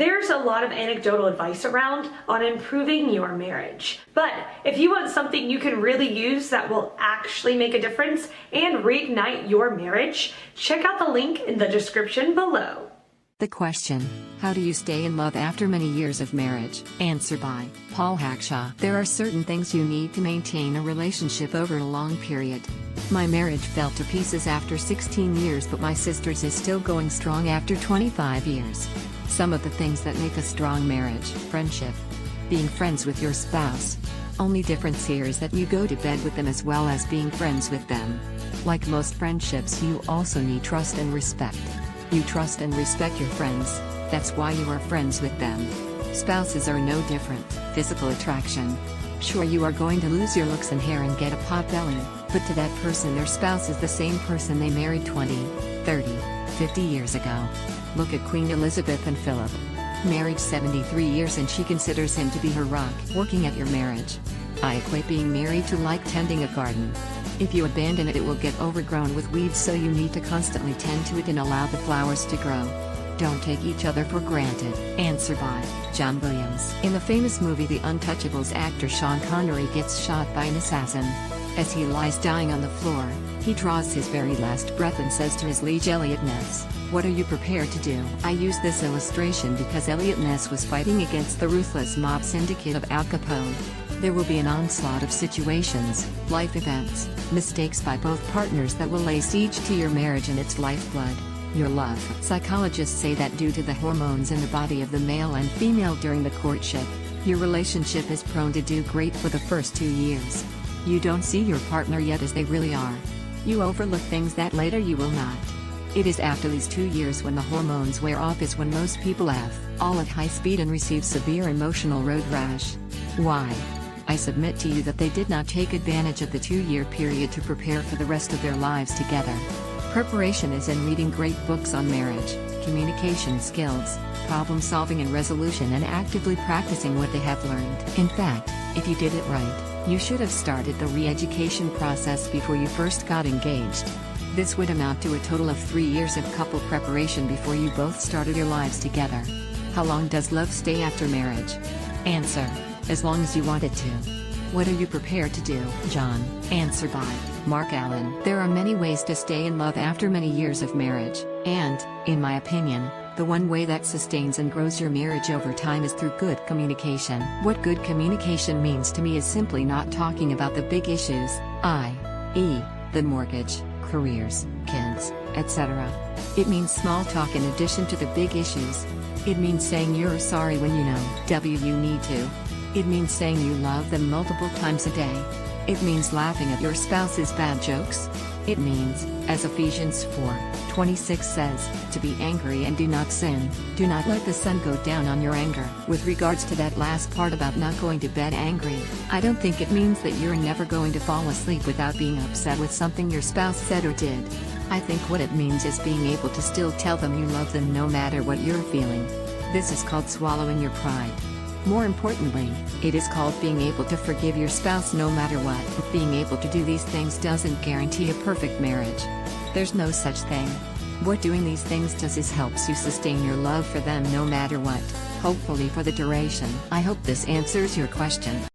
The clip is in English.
There's a lot of anecdotal advice around on improving your marriage. But if you want something you can really use that will actually make a difference and reignite your marriage, check out the link in the description below. The question, how do you stay in love after many years of marriage? Answer by Paul Hackshaw. There are certain things you need to maintain a relationship over a long period. My marriage fell to pieces after 16 years, but my sister's is still going strong after 25 years. Some of the things that make a strong marriage: friendship, being friends with your spouse. Only difference here is that you go to bed with them as well as being friends with them. Like most friendships, you also need trust and respect. You trust and respect your friends, that's why you are friends with them. Spouses are no different. Physical attraction. Sure, you are going to lose your looks and hair and get a pot belly, but to that person, their spouse is the same person they married 20, 30, 50 years ago. Look at Queen Elizabeth and Philip. Married 73 years and she considers him to be her rock. Working at your marriage. I equate being married to like tending a garden. If you abandon it, it will get overgrown with weeds, so you need to constantly tend to it and allow the flowers to grow. Don't take each other for granted. Answer by John Williams. In the famous movie The Untouchables, actor Sean Connery gets shot by an assassin. As he lies dying on the floor, he draws his very last breath and says to his liege Eliot Ness, "What are you prepared to do?" I use this illustration because Eliot Ness was fighting against the ruthless mob syndicate of Al Capone. There will be an onslaught of situations, life events, mistakes by both partners that will lay siege to your marriage and its lifeblood, your love. Psychologists say that due to the hormones in the body of the male and female during the courtship, your relationship is prone to do great for the first 2 years. You don't see your partner yet as they really are. You overlook things that later you will not. It is after these 2 years, when the hormones wear off, is when most people laugh all at high speed and receive severe emotional road rash. Why? I submit to you that they did not take advantage of the 2-year period to prepare for the rest of their lives together. Preparation is in reading great books on marriage, communication skills, problem solving and resolution, and actively practicing what they have learned. In fact, if you did it right, you should have started the re-education process before you first got engaged. This would amount to a total of 3 years of couple preparation before you both started your lives together. How long does love stay after marriage? Answer: as long as you want it to. What are you prepared to do, John? Answer by Mark Allen. There are many ways to stay in love after many years of marriage, and, in my opinion, the one way that sustains and grows your marriage over time is through good communication. What good communication means to me is simply not talking about the big issues, i.e., the mortgage, careers, kids, etc. It means small talk in addition to the big issues. It means saying you're sorry when you know you need to. It means saying you love them multiple times a day. It means laughing at your spouse's bad jokes. It means, as Ephesians 4:26 says, to be angry and do not sin. Do not let the sun go down on your anger. With regards to that last part about not going to bed angry, I don't think it means that you're never going to fall asleep without being upset with something your spouse said or did. I think what it means is being able to still tell them you love them no matter what you're feeling. This is called swallowing your pride. More importantly, it is called being able to forgive your spouse no matter what. Being able to do these things doesn't guarantee a perfect marriage. There's no such thing. What doing these things does is helps you sustain your love for them no matter what, hopefully for the duration. I hope this answers your question.